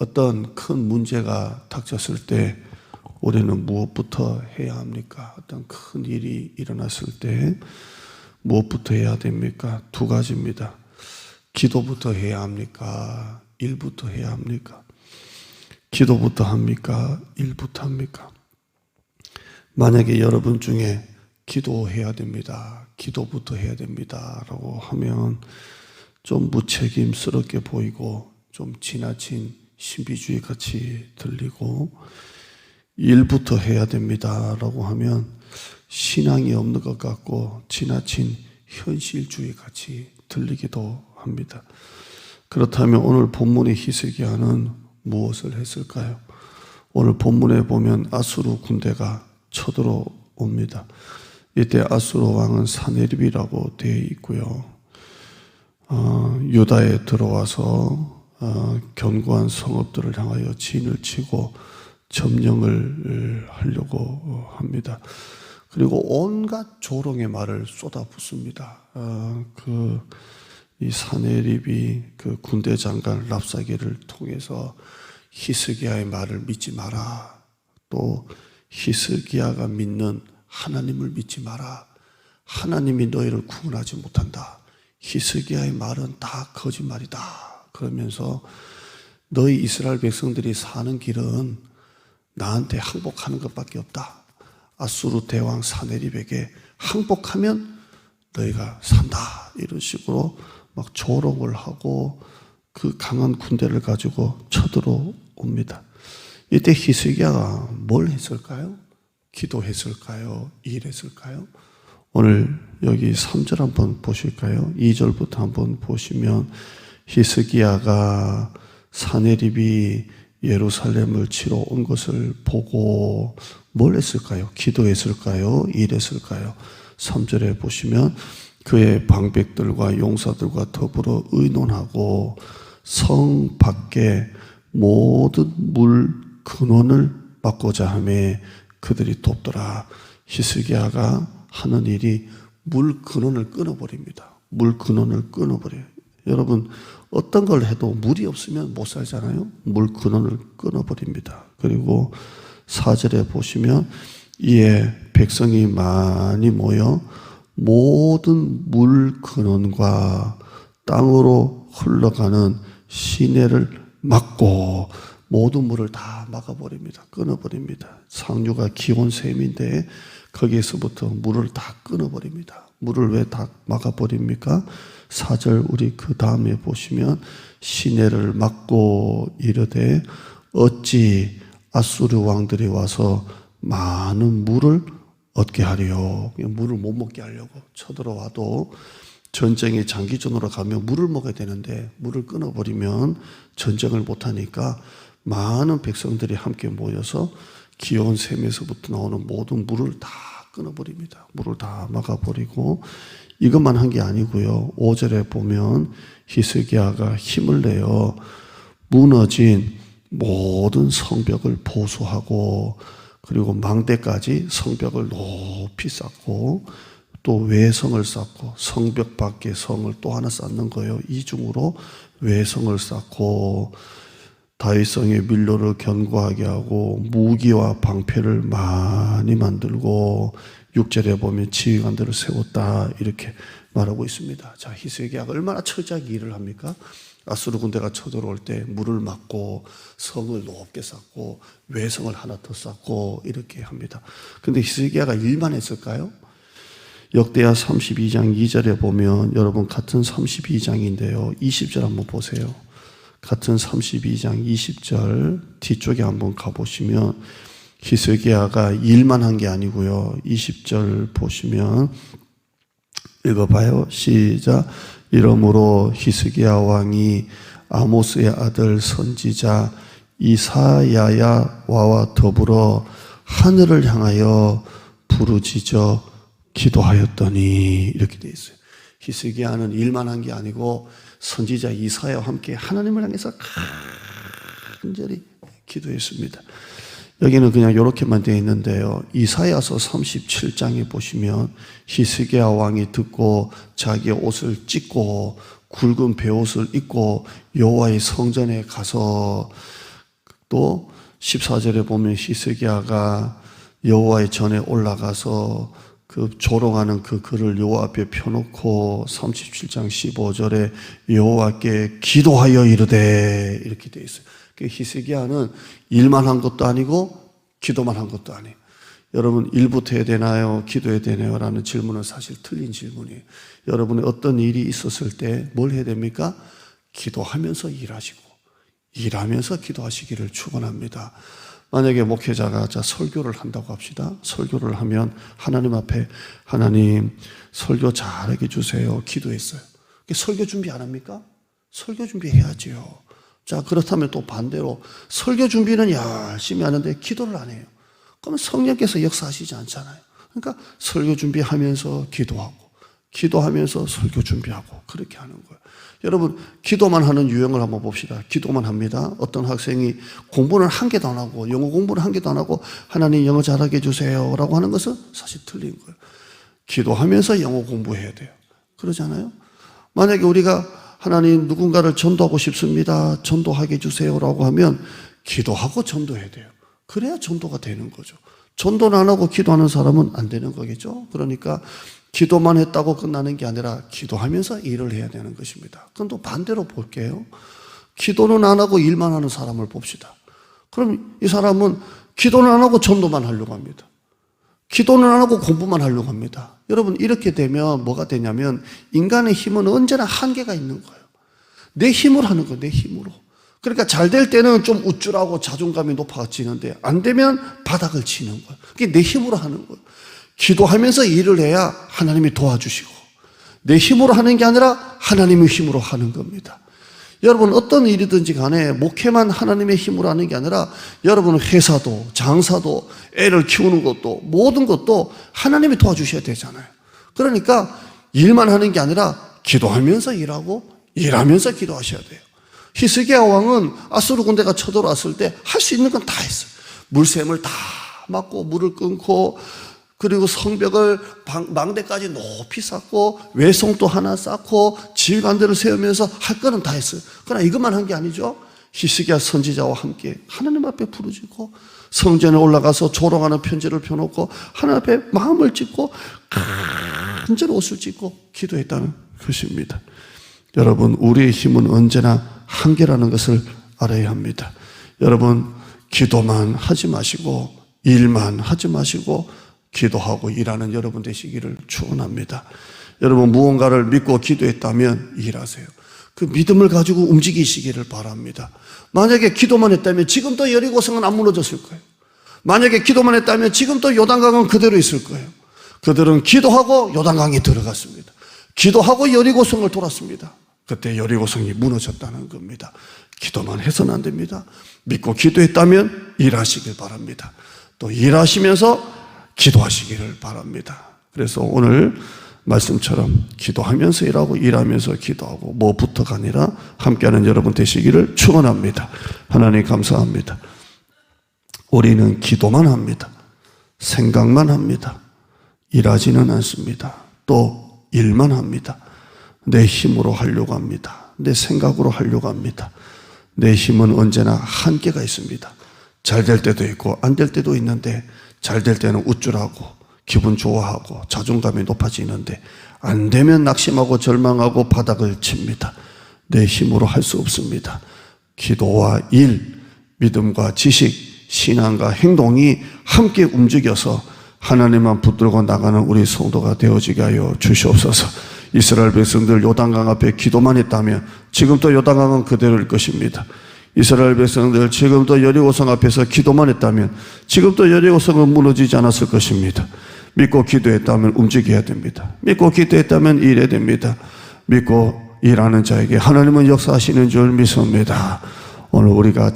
어떤 큰 문제가 닥쳤을 때 우리는 무엇부터 해야 합니까? 어떤 큰 일이 일어났을 때 무엇부터 해야 됩니까? 두 가지입니다. 기도부터 해야 합니까? 일부터 해야 합니까? 기도부터 합니까? 일부터 합니까? 만약에 여러분 중에 기도해야 됩니다. 기도부터 해야 됩니다. 라고 하면 좀 무책임스럽게 보이고 좀 지나친 신비주의 같이 들리고, 일부터 해야 됩니다. 라고 하면 신앙이 없는 것 같고 지나친 현실주의 같이 들리기도 합니다. 그렇다면 오늘 본문의 히스기야는 무엇을 했을까요? 오늘 본문에 보면 아수르 군대가 쳐들어옵니다. 이때 아수르 왕은 사네립이라고 되어 있고요. 유다에 들어와서 견고한 성읍들을 향하여 진을 치고 점령을 하려고 합니다. 그리고 온갖 조롱의 말을 쏟아붓습니다. 이 사네립이 그 군대 장관 랍사게를 통해서 히스기야의 말을 믿지 마라. 또 히스기야가 믿는 하나님을 믿지 마라. 하나님이 너희를 구원하지 못한다. 히스기야의 말은 다 거짓말이다. 그러면서 너희 이스라엘 백성들이 사는 길은 나한테 항복하는 것밖에 없다. 아수르 대왕 사네립에게 항복하면 너희가 산다. 이런 식으로 막 조롱을 하고 그 강한 군대를 가지고 쳐들어옵니다. 이때 히스기야가 뭘 했을까요? 기도했을까요? 일했을까요? 오늘 여기 3절 한번 보실까요? 2절부터 한번 보시면 히스기야가 사네립이 예루살렘을 치러 온 것을 보고 뭘 했을까요? 기도했을까요? 일했을까요? 3절에 보시면 그의 방백들과 용사들과 더불어 의논하고 성 밖에 모든 물 근원을 막고자 하며 그들이 돕더라. 히스기야가 하는 일이 물 근원을 끊어버립니다. 물 근원을 끊어버려요. 여러분, 어떤 걸 해도 물이 없으면 못 살잖아요. 물 근원을 끊어버립니다. 그리고 4절에 보시면 이에 백성이 많이 모여 모든 물 근원과 땅으로 흘러가는 시내를 막고 모든 물을 다 막아버립니다. 끊어버립니다. 상류가 기온샘인데 거기에서부터 물을 다 끊어버립니다. 물을 왜 다 막아버립니까? 4절 우리 그 다음에 보시면 시내를 막고 이르되 어찌 아수르 왕들이 와서 많은 물을 얻게 하리요. 물을 못 먹게 하려고 쳐들어와도 전쟁이 장기전으로 가면 물을 먹어야 되는데 물을 끊어버리면 전쟁을 못하니까 많은 백성들이 함께 모여서 기온샘에서부터 나오는 모든 물을 다 끊어버립니다. 물을 다 막아버리고 이것만 한 게 아니고요. 5절에 보면 히스기야가 힘을 내어 무너진 모든 성벽을 보수하고 그리고 망대까지 성벽을 높이 쌓고 또 외성을 쌓고 성벽 밖에 성을 또 하나 쌓는 거예요. 이중으로 외성을 쌓고 다윗성의 밀로를 견고하게 하고 무기와 방패를 많이 만들고 6절에 보면 지휘관들을 세웠다 이렇게 말하고 있습니다. 자, 히스기야가 얼마나 철저하게 일을 합니까? 아수르 군대가 쳐들어올 때 물을 막고 성을 높게 쌓고 외성을 하나 더 쌓고 이렇게 합니다. 그런데 히스기야가 일만 했을까요? 역대하 32장 2절에 보면 여러분 같은 32장인데요. 20절 한번 보세요. 같은 32장 20절 뒤쪽에 한번 가보시면 히스기야가 일만 한 게 아니고요. 20절 보시면 읽어봐요. 시작. 이러므로 히스기야 왕이 아모스의 아들 선지자 이사야야와 더불어 하늘을 향하여 부르짖어 기도하였더니 이렇게 되어 있어요. 히스기야는 일만 한 게 아니고 선지자 이사야와 함께 하나님을 향해서 간절히 기도했습니다. 여기는 그냥 이렇게만 되어 있는데요. 이사야서 37장에 보시면 히스기야 왕이 듣고 자기의 옷을 찢고 굵은 베옷을 입고 여호와의 성전에 가서 또 14절에 보면 히스기야가 여호와의 전에 올라가서 그 조롱하는 그 글을 여호와 앞에 펴놓고 37장 15절에 여호와께 기도하여 이르되 이렇게 되어 있어요. 히스기야는 일만 한 것도 아니고 기도만 한 것도 아니에요. 여러분 일부터 해야 되나요? 기도해야 되나요? 라는 질문은 사실 틀린 질문이에요. 여러분의 어떤 일이 있었을 때 뭘 해야 됩니까? 기도하면서 일하시고 일하면서 기도하시기를 축원합니다. 만약에 목회자가 설교를 한다고 합시다. 설교를 하면 하나님 앞에 하나님 설교 잘하게 해주세요. 기도했어요. 설교 준비 안 합니까? 설교 준비해야지요. 자, 그렇다면 또 반대로 설교 준비는 열심히 하는데 기도를 안 해요. 그러면 성령께서 역사하시지 않잖아요. 그러니까 설교 준비하면서 기도하고 기도하면서 설교 준비하고 그렇게 하는 거예요. 여러분 기도만 하는 유형을 한번 봅시다. 기도만 합니다. 어떤 학생이 공부는 한 개도 안 하고 영어 공부는 한 개도 안 하고 하나님 영어 잘하게 해주세요 라고 하는 것은 사실 틀린 거예요. 기도하면서 영어 공부해야 돼요. 그러잖아요. 만약에 우리가 하나님 누군가를 전도하고 싶습니다. 전도하게 해주세요 라고 하면 기도하고 전도해야 돼요. 그래야 전도가 되는 거죠. 전도는 안 하고 기도하는 사람은 안 되는 거겠죠. 그러니까 기도만 했다고 끝나는 게 아니라 기도하면서 일을 해야 되는 것입니다. 그럼 또 반대로 볼게요. 기도는 안 하고 일만 하는 사람을 봅시다. 그럼 이 사람은 기도는 안 하고 전도만 하려고 합니다. 기도는 안 하고 공부만 하려고 합니다. 여러분 이렇게 되면 뭐가 되냐면 인간의 힘은 언제나 한계가 있는 거예요. 내 힘으로 하는 거예요. 내 힘으로. 그러니까 잘 될 때는 좀 우쭐하고 자존감이 높아지는데 안 되면 바닥을 치는 거예요. 그게 내 힘으로 하는 거예요. 기도하면서 일을 해야 하나님이 도와주시고 내 힘으로 하는 게 아니라 하나님의 힘으로 하는 겁니다. 여러분 어떤 일이든지 간에 목회만 하나님의 힘으로 하는 게 아니라 여러분 회사도 장사도 애를 키우는 것도 모든 것도 하나님이 도와주셔야 되잖아요. 그러니까 일만 하는 게 아니라 기도하면서 일하고 일하면서 기도하셔야 돼요. 히스기야 왕은 아수르 군대가 쳐들어왔을 때 할 수 있는 건 다 했어요. 물샘을 다 막고 물을 끊고 그리고 성벽을 망대까지 높이 쌓고 외성도 하나 쌓고 지휘관들을 세우면서 할 거는 다 했어요. 그러나 이것만 한 게 아니죠. 히스기야 선지자와 함께 하나님 앞에 부르짖고 성전에 올라가서 조롱하는 편지를 펴놓고 하나님 앞에 마음을 찢고 간절히 옷을 찢고 기도했다는 것입니다. 여러분 우리의 힘은 언제나 한계라는 것을 알아야 합니다. 여러분 기도만 하지 마시고 일만 하지 마시고 기도하고 일하는 여러분 되시기를 축원합니다. 여러분 무언가를 믿고 기도했다면 일하세요. 그 믿음을 가지고 움직이시기를 바랍니다. 만약에 기도만 했다면 지금도 여리고성은 안 무너졌을 거예요. 만약에 기도만 했다면 지금도 요단강은 그대로 있을 거예요. 그들은 기도하고 요단강에 들어갔습니다. 기도하고 여리고성을 돌았습니다. 그때 여리고성이 무너졌다는 겁니다. 기도만 해서는 안 됩니다. 믿고 기도했다면 일하시길 바랍니다. 또 일하시면서 기도하시기를 바랍니다. 그래서 오늘 말씀처럼 기도하면서 일하고 일하면서 기도하고 뭐부터가 아니라 함께하는 여러분 되시기를 축원합니다. 하나님 감사합니다. 우리는 기도만 합니다. 생각만 합니다. 일하지는 않습니다. 또 일만 합니다. 내 힘으로 하려고 합니다. 내 생각으로 하려고 합니다. 내 힘은 언제나 한계가 있습니다. 잘 될 때도 있고 안 될 때도 있는데 잘 될 때는 우쭐하고 기분 좋아하고 자존감이 높아지는데 안 되면 낙심하고 절망하고 바닥을 칩니다. 내 힘으로 할 수 없습니다. 기도와 일, 믿음과 지식, 신앙과 행동이 함께 움직여서 하나님만 붙들고 나가는 우리 성도가 되어지게 하여 주시옵소서. 이스라엘 백성들 요단강 앞에 기도만 했다면 지금도 요단강은 그대로일 것입니다. 이스라엘 백성들 지금도 여리고성 앞에서 기도만 했다면 지금도 여리고성은 무너지지 않았을 것입니다. 믿고 기도했다면 움직여야 됩니다. 믿고 기도했다면 일해야 됩니다. 믿고 일하는 자에게 하나님은 역사하시는 줄 믿습니다. 오늘 우리가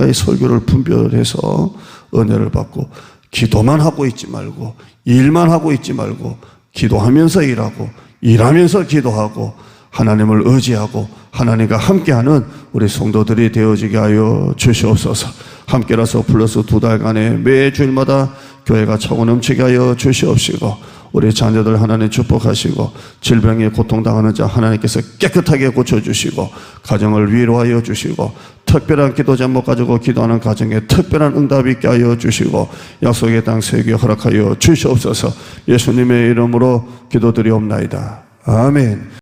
이 설교를 분별해서 은혜를 받고 기도만 하고 있지 말고 일만 하고 있지 말고 기도하면서 일하고 일하면서 기도하고 하나님을 의지하고 하나님과 함께하는 우리 성도들이 되어지게 하여 주시옵소서. 함께라서 플러스 2달간의 매 주일마다 교회가 차고 넘치게 하여 주시옵시고 우리 자녀들 하나님 축복하시고 질병에 고통당하는 자 하나님께서 깨끗하게 고쳐주시고 가정을 위로하여 주시고 특별한 기도 제목 가지고 기도하는 가정에 특별한 응답이 있게 하여 주시고 약속의 땅 세계 허락하여 주시옵소서. 예수님의 이름으로 기도드리옵나이다. 아멘.